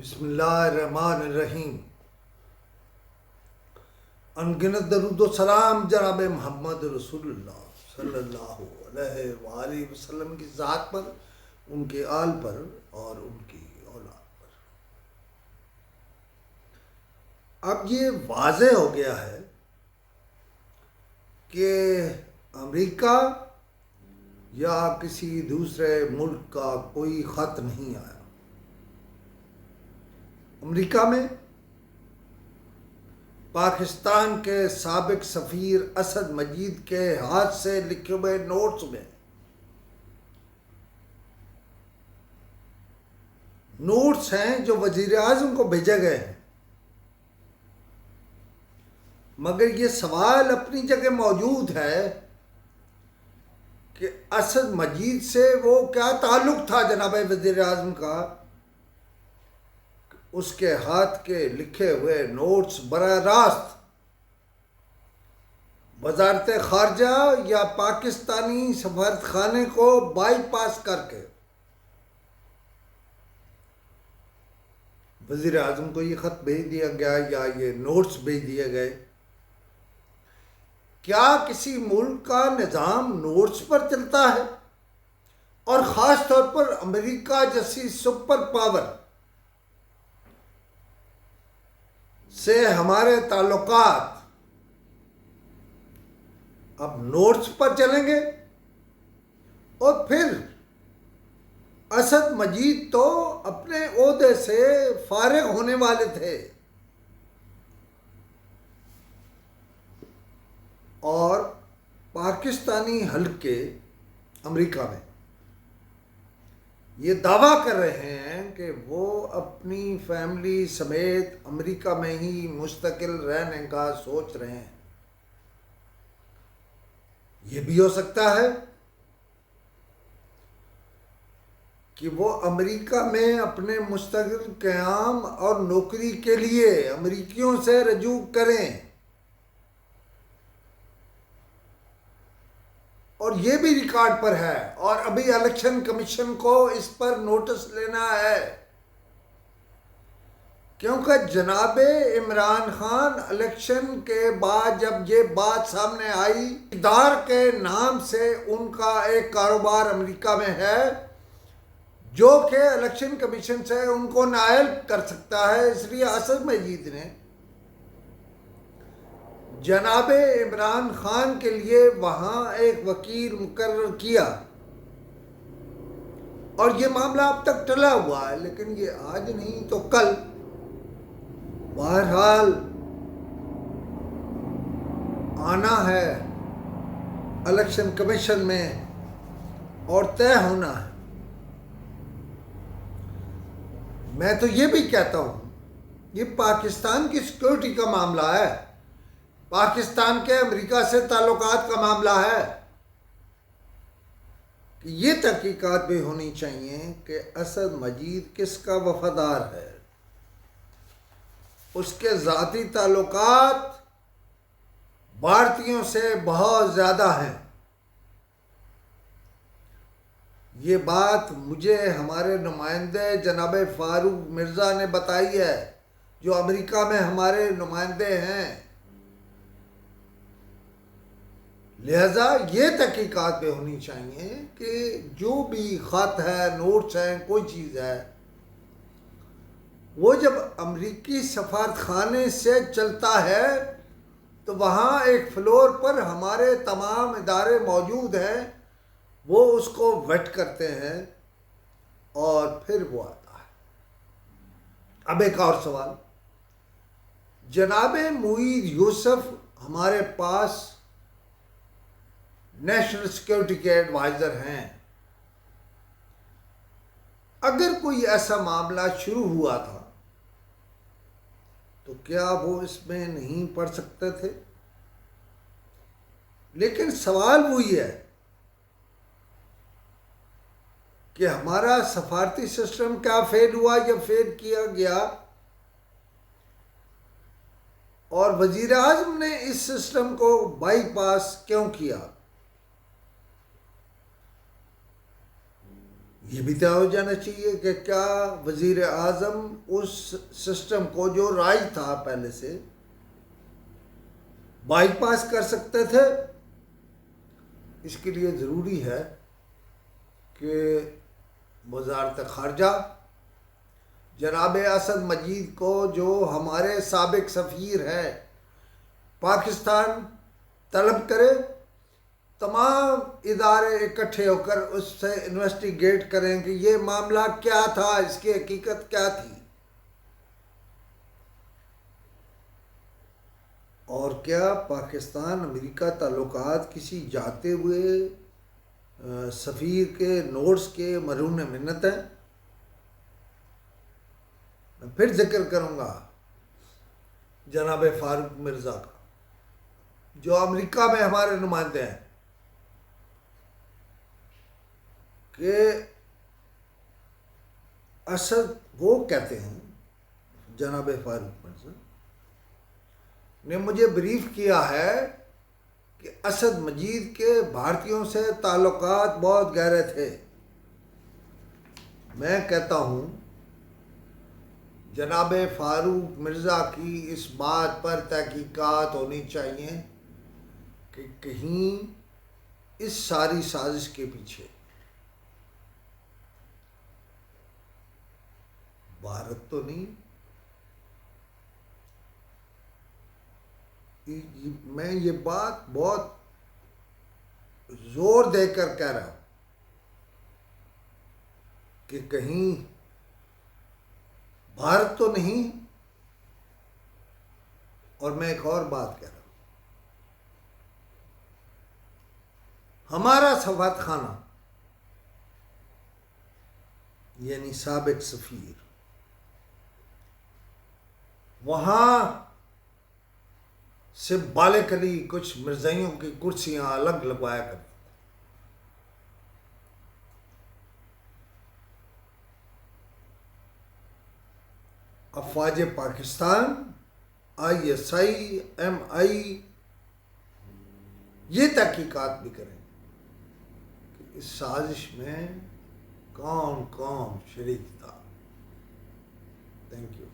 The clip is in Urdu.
بسم اللہ الرحمن الرحیم۔ انگنت درود و سلام جناب محمد رسول اللہ صلی اللہ علیہ وآلہ وسلم کی ذات پر، ان کے آل پر اور ان کی اولاد پر۔ اب یہ واضح ہو گیا ہے کہ امریکہ یا کسی دوسرے ملک کا کوئی خط نہیں آیا۔ امریکہ میں پاکستان کے سابق سفیر اسد مجید کے ہاتھ سے لکھے ہوئے نوٹس میں نوٹس ہیں جو وزیر اعظم کو بھیجے گئے ہیں، مگر یہ سوال اپنی جگہ موجود ہے کہ اسد مجید سے وہ کیا تعلق تھا جناب وزیر اعظم کا، اس کے ہاتھ کے لکھے ہوئے نوٹس براہ راست وزارت خارجہ یا پاکستانی سفارت خانے کو بائی پاس کر کے وزیر اعظم کو یہ خط بھیج دیا گیا یا یہ نوٹس بھیج دیے گئے۔ کیا کسی ملک کا نظام نوٹس پر چلتا ہے؟ اور خاص طور پر امریکہ جیسی سپر پاور سے ہمارے تعلقات اب نوٹس پر چلیں گے؟ اور پھر اسد مجید تو اپنے عہدے سے فارغ ہونے والے تھے اور پاکستانی حلقے امریکہ میں یہ دعویٰ کر رہے ہیں کہ وہ اپنی فیملی سمیت امریکہ میں ہی مستقل رہنے کا سوچ رہے ہیں۔ یہ بھی ہو سکتا ہے کہ وہ امریکہ میں اپنے مستقل قیام اور نوکری کے لیے امریکیوں سے رجوع کریں، اور یہ بھی ریکارڈ پر ہے، اور ابھی الیکشن کمیشن کو اس پر نوٹس لینا ہے، کیونکہ جناب عمران خان الیکشن کے بعد جب یہ بات سامنے آئی، اقتدار کے نام سے ان کا ایک کاروبار امریکہ میں ہے جو کہ الیکشن کمیشن سے ان کو نائل کر سکتا ہے، اس لیے اسد مجید نے جناب عمران خان کے لیے وہاں ایک وکیل مقرر کیا، اور یہ معاملہ اب تک ٹلا ہوا ہے، لیکن یہ آج نہیں تو کل بہرحال آنا ہے الیکشن کمیشن میں اور طے ہونا ہے۔ میں تو یہ بھی کہتا ہوں یہ پاکستان کی سیکورٹی کا معاملہ ہے، پاکستان کے امریکہ سے تعلقات کا معاملہ ہے، کہ یہ تحقیقات بھی ہونی چاہیے کہ اسد مجید کس کا وفادار ہے، اس کے ذاتی تعلقات بھارتیوں سے بہت زیادہ ہیں۔ یہ بات مجھے ہمارے نمائندے جناب فاروق مرزا نے بتائی ہے، جو امریکہ میں ہمارے نمائندے ہیں، لہذا یہ تحقیقات بھی ہونی چاہیے کہ جو بھی خط ہے، نوٹس ہیں، کوئی چیز ہے، وہ جب امریکی سفارت خانے سے چلتا ہے تو وہاں ایک فلور پر ہمارے تمام ادارے موجود ہیں، وہ اس کو ویٹ کرتے ہیں اور پھر وہ آتا ہے۔ اب ایک اور سوال، جناب معید یوسف ہمارے پاس نیشنل سیکورٹی کے ایڈوائزر ہیں، اگر کوئی ایسا معاملہ شروع ہوا تھا تو کیا وہ اس میں نہیں پڑھ سکتے تھے؟ لیکن سوال وہی ہے کہ ہمارا سفارتی سسٹم کیا فیل ہوا یا فیل کیا گیا، اور وزیر اعظم نے اس سسٹم کو بائی پاس کیوں کیا؟ یہ بھی طے ہو جانا چاہیے کہ کیا وزیر اعظم اس سسٹم کو جو رائج تھا پہلے سے بائی پاس کر سکتے تھے. اس کے لیے ضروری ہے کہ وزارت خارجہ جناب اسد مجید کو، جو ہمارے سابق سفیر ہیں پاکستان، طلب کرے. تمام ادارے اکٹھے ہو کر اس سے انویسٹیگیٹ کریں کہ یہ معاملہ کیا تھا، اس کی حقیقت کیا تھی، اور کیا پاکستان امریکہ تعلقات کسی جاتے ہوئے سفیر کے نوٹس کے مرہون منت ہیں. میں پھر ذکر کروں گا جناب فاروق مرزا کا، جو امریکہ میں ہمارے نمائندے ہیں، کہ اسد، وہ کہتے ہیں جناب فاروق مرزا نے مجھے بریف کیا ہے کہ اسد مجید کے بھارتیوں سے تعلقات بہت گہرے تھے. میں کہتا ہوں جناب فاروق مرزا کی اس بات پر تحقیقات ہونی چاہیے کہ کہیں اس ساری سازش کے پیچھے بھارت تو نہیں. میں یہ بات بہت زور دے کر کہہ رہا ہوں کہ کہیں بھارت تو نہیں. اور میں ایک اور بات کہہ رہا ہوں، ہمارا سفارت خانہ یعنی سابق سفیر وہاں سے بالکلی کچھ مرزائیوں کی کرسیاں الگ لگوایا کرتے. افواج پاکستان، ISI، MI یہ تحقیقات بھی کریں کہ اس سازش میں کون کون شریک تھا. Thank you.